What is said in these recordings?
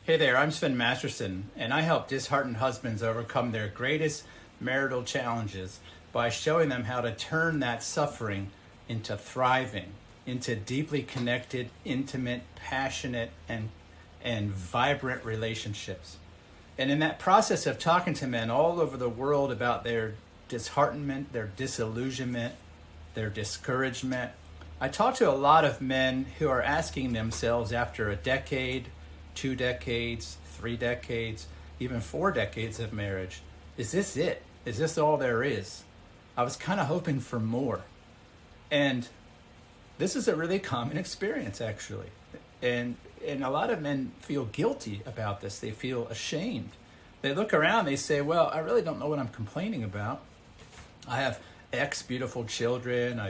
Hey there, I'm Sven Masterson, and I help disheartened husbands overcome their greatest marital challenges by showing them how to turn that suffering into thriving, into deeply connected, intimate, passionate, and vibrant relationships. And in that process of talking to men all over the world about their disheartenment, their disillusionment, their discouragement, I talk to a lot of men who are asking themselves after a decade, 2 decades, 3 decades, even 4 decades of marriage, is this it? Is this all there is? I was kind of hoping for more. And this is a really common experience, actually. And a lot of men feel guilty about this. They feel ashamed. They look around, they say, well, I really don't know what I'm complaining about. I have X beautiful children.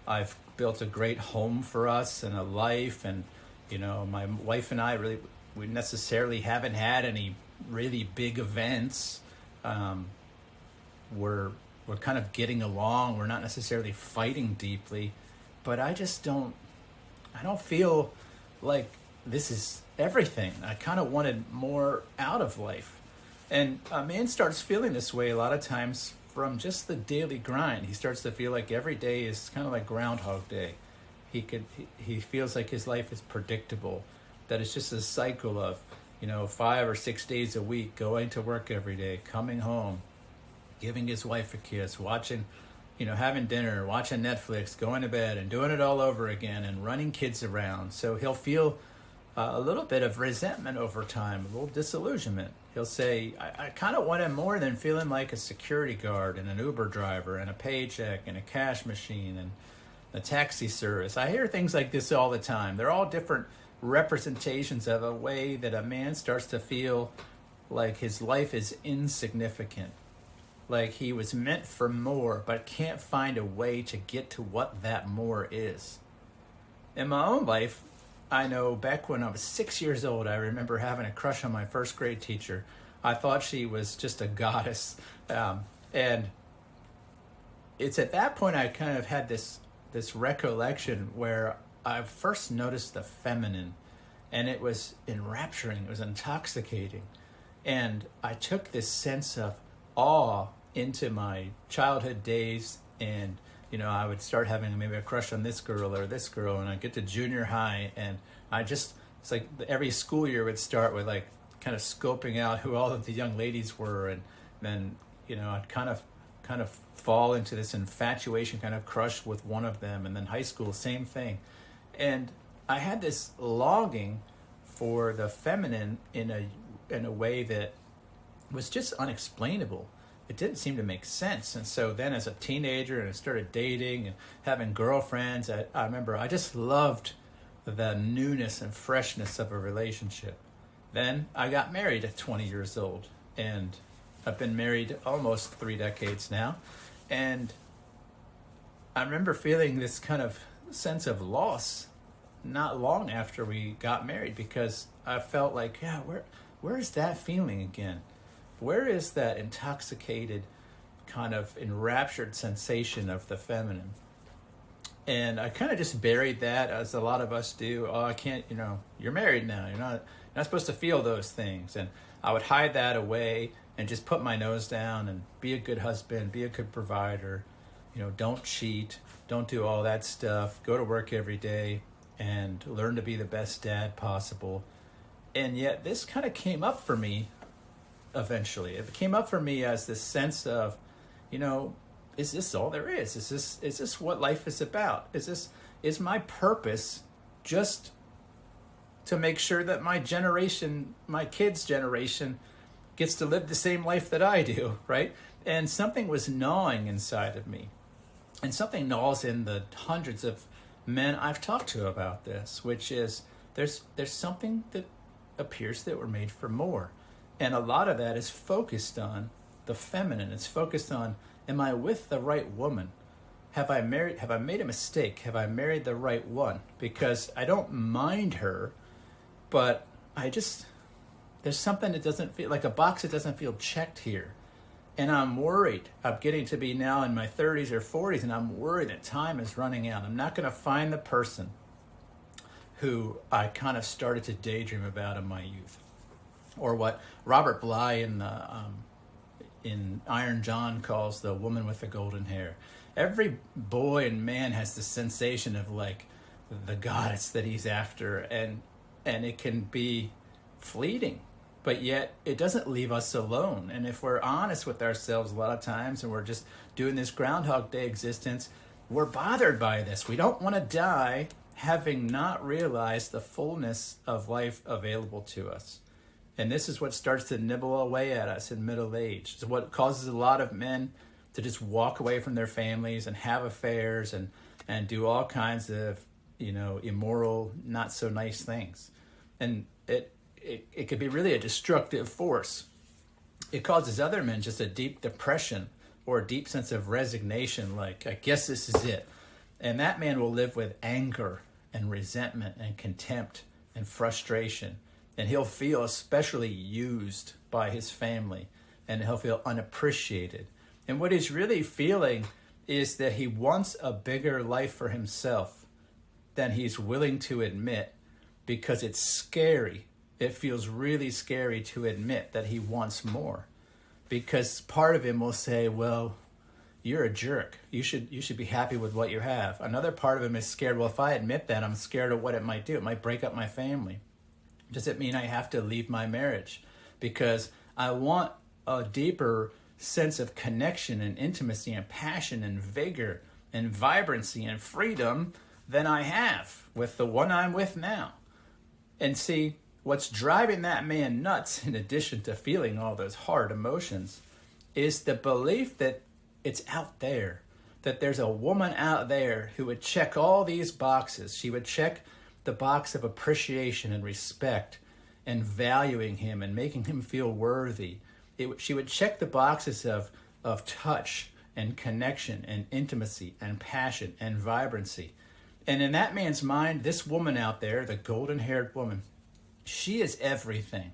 I've built a great home for us and a life. And, you know, my wife and I we necessarily haven't had any really big events. We're kind of getting along. We're not necessarily fighting deeply, but I don't feel like this is everything. I kind of wanted more out of life. And a man starts feeling this way a lot of times from just the daily grind. He starts to feel like every day is kind of like Groundhog Day. He feels like his life is predictable, that it's just a cycle of, 5 or 6 days a week, going to work every day, coming home, giving his wife a kiss, watching, having dinner, watching Netflix, going to bed, and doing it all over again, and running kids around. So he'll feel a little bit of resentment over time, a little disillusionment. He'll say, I kind of wanted more than feeling like a security guard and an Uber driver and a paycheck and a cash machine and a taxi service. I hear things like this all the time. They're all different representations of a way that a man starts to feel like his life is insignificant, like he was meant for more but can't find a way to get to what that more is. In my own life, I know back when I was 6 years old, I remember having a crush on my first grade teacher. I thought she was just a goddess, and it's at that point I kind of had this recollection where I first noticed the feminine, and it was enrapturing, it was intoxicating. And I took this sense of awe into my childhood days, and I would start having maybe a crush on this girl or this girl, and I'd get to junior high, and it's like every school year would start with like kind of scoping out who all of the young ladies were, and then I'd kind of fall into this infatuation kind of crush with one of them. And then high school, same thing. And I had this longing for the feminine in a way that was just unexplainable. It didn't seem to make sense. And so then as a teenager, and I started dating and having girlfriends, I remember I just loved the newness and freshness of a relationship. Then I got married at 20 years old, and I've been married almost 3 decades now. And I remember feeling this kind of sense of loss not long after we got married, because I felt like, where is that feeling again? Where is that intoxicated, kind of enraptured sensation of the feminine? And I kind of just buried that, as a lot of us do. Oh, I can't, you're married now. You're not supposed to feel those things. And I would hide that away and just put my nose down and be a good husband, be a good provider. Don't cheat, don't do all that stuff. Go to work every day and learn to be the best dad possible. And yet this kind of came up for me eventually. It came up for me as this sense of, is this all there is? Is this what life is about? Is my purpose just to make sure that my generation, my kids' generation, gets to live the same life that I do, right? And something was gnawing inside of me. And something gnaws in the hundreds of men I've talked to about this, which is there's something that appears that we're made for more. And a lot of that is focused on the feminine. It's focused on, am I with the right woman? Have I made a mistake? Have I married the right one? Because I don't mind her, but there's something that doesn't feel like a box that doesn't feel checked here. And I'm worried. I'm getting to be now in my 30s or 40s, and I'm worried that time is running out. I'm not going to find the person who I kind of started to daydream about in my youth. or what Robert Bly in Iron John calls the woman with the golden hair. Every boy and man has the sensation of like the goddess that he's after, and it can be fleeting, but yet it doesn't leave us alone. And if we're honest with ourselves a lot of times and we're just doing this Groundhog Day existence, we're bothered by this. We don't want to die having not realized the fullness of life available to us. And this is what starts to nibble away at us in middle age. It's what causes a lot of men to just walk away from their families and have affairs and do all kinds of, immoral, not so nice things. And it could be really a destructive force. It causes other men just a deep depression or a deep sense of resignation, like, I guess this is it. And that man will live with anger and resentment and contempt and frustration. And he'll feel especially used by his family, and he'll feel unappreciated. And what he's really feeling is that he wants a bigger life for himself than he's willing to admit, because it's scary. It feels really scary to admit that he wants more, because part of him will say, well, you're a jerk. You should be happy with what you have. Another part of him is scared. Well, if I admit that, I'm scared of what it might do. It might break up my family. Does it mean I have to leave my marriage? Because I want a deeper sense of connection and intimacy and passion and vigor and vibrancy and freedom than I have with the one I'm with now. And see, what's driving that man nuts, in addition to feeling all those hard emotions, is the belief that it's out there, that there's a woman out there who would check all these boxes. She would check the box of appreciation and respect and valuing him and making him feel worthy. She would check the boxes of touch and connection and intimacy and passion and vibrancy. And in that man's mind, this woman out there, the golden-haired woman, she is everything.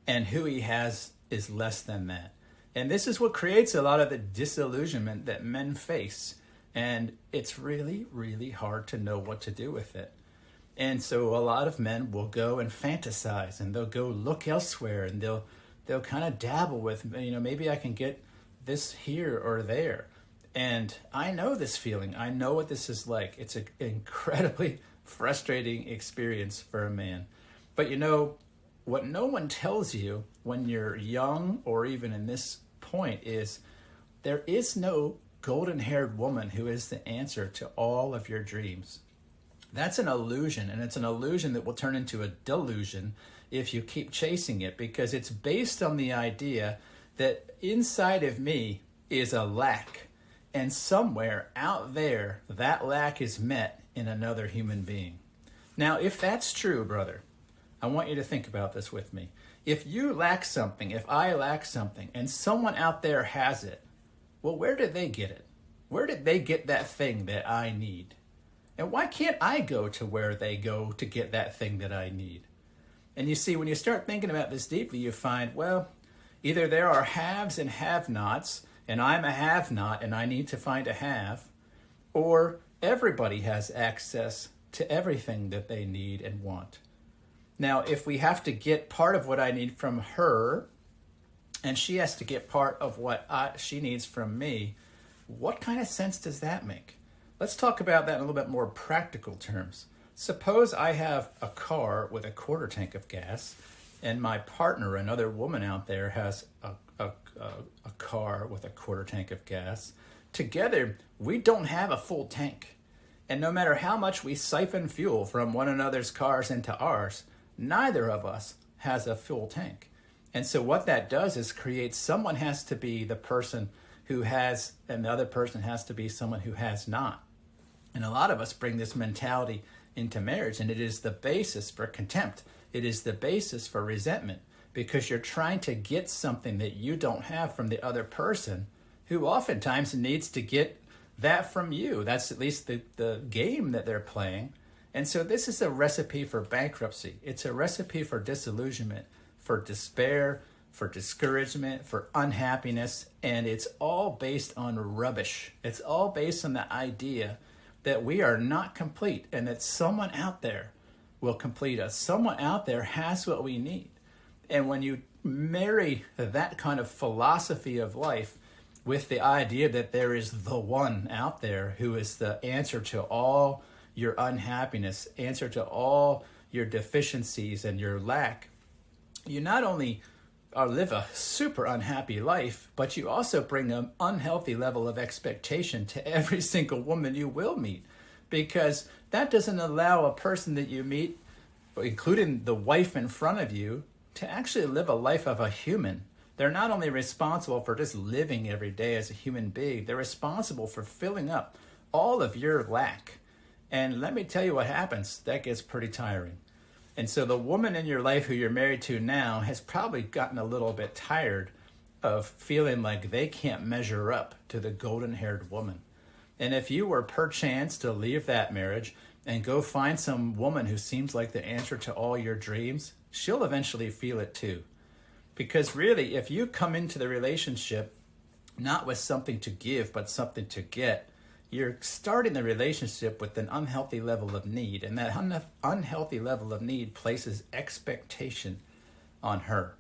And who he has is less than that. And this is what creates a lot of the disillusionment that men face. And it's really, really hard to know what to do with it. And so a lot of men will go and fantasize, and they'll go look elsewhere, and they'll kind of dabble with, maybe I can get this here or there. And I know this feeling. I know what this is like. It's an incredibly frustrating experience for a man. But what no one tells you when you're young or even in this point is there is no golden-haired woman who is the answer to all of your dreams. That's an illusion, and it's an illusion that will turn into a delusion if you keep chasing it, because it's based on the idea that inside of me is a lack, and somewhere out there that lack is met in another human being. Now, if that's true, brother, I want you to think about this with me. If you lack something, if I lack something, and someone out there has it, well, where did they get it? Where did they get that thing that I need? And why can't I go to where they go to get that thing that I need? And you see, when you start thinking about this deeply, you find, well, either there are haves and have-nots, and I'm a have-not and I need to find a have, or everybody has access to everything that they need and want. Now, if we have to get part of what I need from her, and she has to get part of what she needs from me, what kind of sense does that make? Let's talk about that in a little bit more practical terms. Suppose I have a car with a quarter tank of gas, and my partner, another woman out there, has a car with a quarter tank of gas. Together, we don't have a full tank. And no matter how much we siphon fuel from one another's cars into ours, neither of us has a full tank. And so what that does is create someone has to be the person who has, and the other person has to be someone who has not. And a lot of us bring this mentality into marriage, and it is the basis for contempt. It is the basis for resentment, because you're trying to get something that you don't have from the other person, who oftentimes needs to get that from you. That's at least the game that they're playing. And so this is a recipe for bankruptcy. It's a recipe for disillusionment, for despair, for discouragement, for unhappiness, and it's all based on rubbish. It's all based on the idea that we are not complete and that someone out there will complete us. Someone out there has what we need. And when you marry that kind of philosophy of life with the idea that there is the one out there who is the answer to all your unhappiness, answer to all your deficiencies and your lack, you not only live a super unhappy life, but you also bring an unhealthy level of expectation to every single woman you will meet, because that doesn't allow a person that you meet, including the wife in front of you, to actually live a life of a human. They're not only responsible for just living every day as a human being, they're responsible for filling up all of your lack. And let me tell you what happens. That gets pretty tiring. And so the woman in your life who you're married to now has probably gotten a little bit tired of feeling like they can't measure up to the golden-haired woman. And if you were perchance to leave that marriage and go find some woman who seems like the answer to all your dreams, she'll eventually feel it too. Because really, if you come into the relationship not with something to give, but something to get, you're starting the relationship with an unhealthy level of need. And that unhealthy level of need places expectation on her.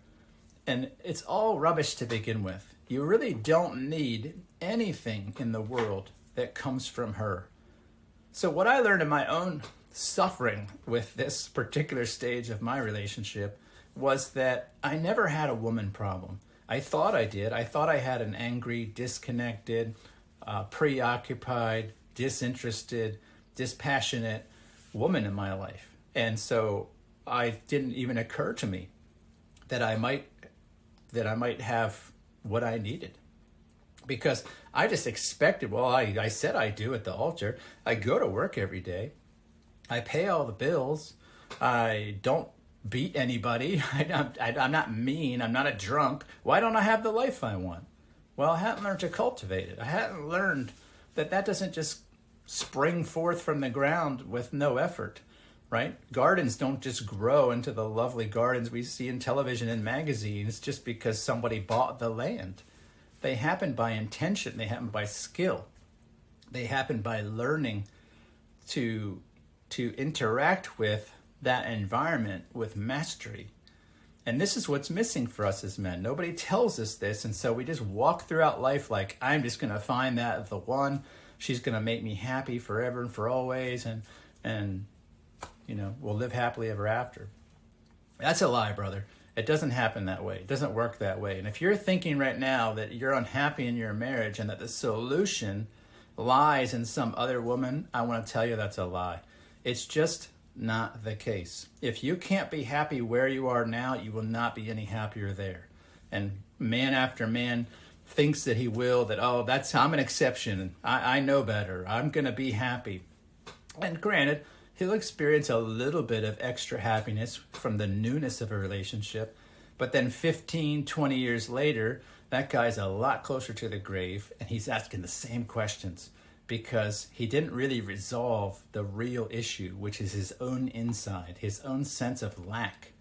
And it's all rubbish to begin with. You really don't need anything in the world that comes from her. So what I learned in my own suffering with this particular stage of my relationship was that I never had a woman problem. I thought I did. I thought I had an angry, disconnected, preoccupied, disinterested, dispassionate woman in my life. And so it didn't even occur to me that I might have what I needed. Because I just expected, well, I said I do at the altar. I go to work every day. I pay all the bills. I don't beat anybody. I'm not mean. I'm not a drunk. Why don't I have the life I want? Well, I hadn't learned to cultivate it. I hadn't learned that doesn't just spring forth from the ground with no effort, right? Gardens don't just grow into the lovely gardens we see in television and magazines just because somebody bought the land. They happen by intention. They happen by skill. They happen by learning to interact with that environment with mastery. And this is what's missing for us as men. Nobody tells us this, and so we just walk throughout life like, I'm just going to find that the one. She's going to make me happy forever and for always, and we'll live happily ever after. That's a lie, brother. It doesn't happen that way. It doesn't work that way. And if you're thinking right now that you're unhappy in your marriage and that the solution lies in some other woman, I want to tell you that's a lie. It's just not the case. If you can't be happy where you are now, you will not be any happier there. And man after man thinks that he will, that, I'm an exception. I know better. I'm going to be happy. And granted, he'll experience a little bit of extra happiness from the newness of a relationship. But then 15, 20 years later, that guy's a lot closer to the grave, and he's asking the same questions because he didn't really resolve the real issue, which is his own inside, his own sense of lack,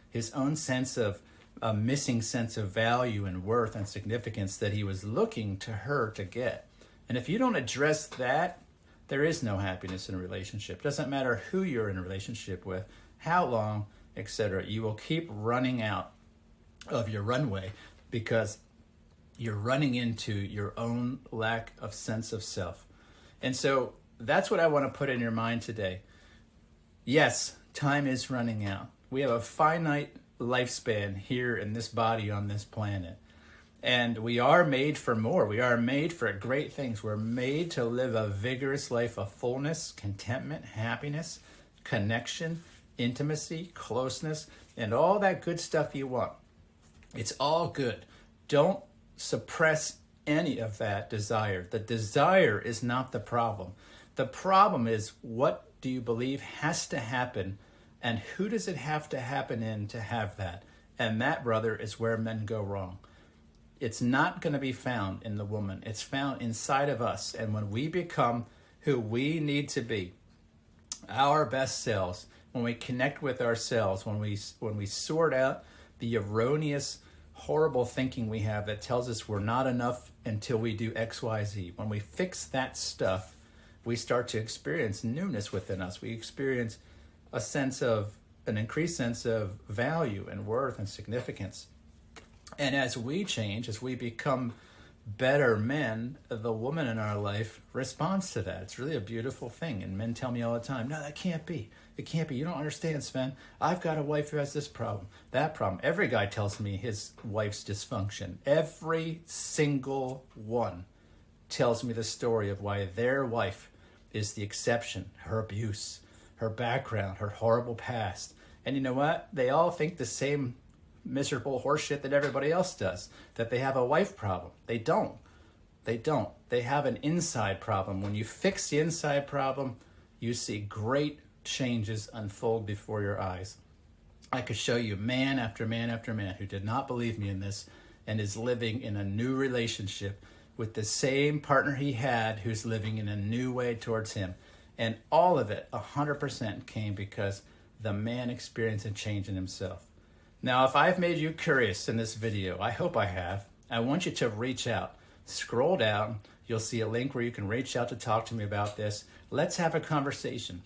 his own sense of a missing sense of value and worth and significance that he was looking to her to get. And if you don't address that, there is no happiness in a relationship. It doesn't matter who you're in a relationship with, how long, etc. You will keep running out of your runway because you're running into your own lack of sense of self. And so that's what I want to put in your mind today. Yes, time is running out. We have a finite lifespan here in this body on this planet. And we are made for more. We are made for great things. We're made to live a vigorous life of fullness, contentment, happiness, connection, intimacy, closeness, and all that good stuff you want. It's all good. Don't suppress any of that desire. The desire is not the problem. The problem is, what do you believe has to happen, and who does it have to happen in to have that? And that, brother, is where men go wrong. It's not going to be found in the woman. It's found inside of us. And when we become who we need to be, our best selves, when we connect with ourselves, when we sort out the erroneous, horrible thinking we have that tells us we're not enough until we do X, Y, Z. When we fix that stuff, we start to experience newness within us. We experience a sense of an increased sense of value and worth and significance. And as we change, as we become better men, the woman in our life responds to that. It's really a beautiful thing. And men tell me all the time, no, that can't be. It can't be. You don't understand, Sven. I've got a wife who has this problem, that problem. Every guy tells me his wife's dysfunction. Every single one tells me the story of why their wife is the exception, her abuse, her background, her horrible past. And you know what? They all think the same miserable horseshit that everybody else does, that they have a wife problem. They don't. They don't. They have an inside problem. When you fix the inside problem, you see great changes unfold before your eyes. I could show you man after man after man who did not believe me in this and is living in a new relationship with the same partner he had who's living in a new way towards him. And all of it, 100%, came because the man experienced a change in himself. Now, if I've made you curious in this video, I hope I have, I want you to reach out. Scroll down. You'll see a link where you can reach out to talk to me about this. Let's have a conversation.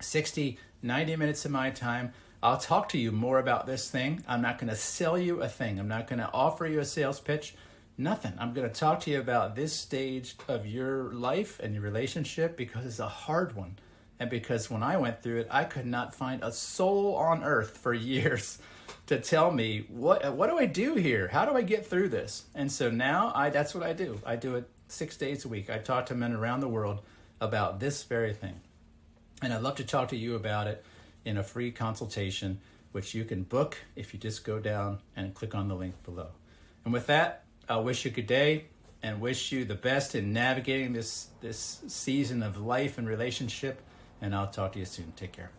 60, 90 minutes of my time. I'll talk to you more about this thing. I'm not going to sell you a thing. I'm not going to offer you a sales pitch. Nothing. I'm going to talk to you about this stage of your life and your relationship because it's a hard one. And because when I went through it, I could not find a soul on earth for years to tell me, what do I do here? How do I get through this? And so now that's what I do. I do it 6 days a week. I talk to men around the world about this very thing. And I'd love to talk to you about it in a free consultation, which you can book if you just go down and click on the link below. And with that, I wish you a good day and wish you the best in navigating this season of life and relationship. And I'll talk to you soon. Take care.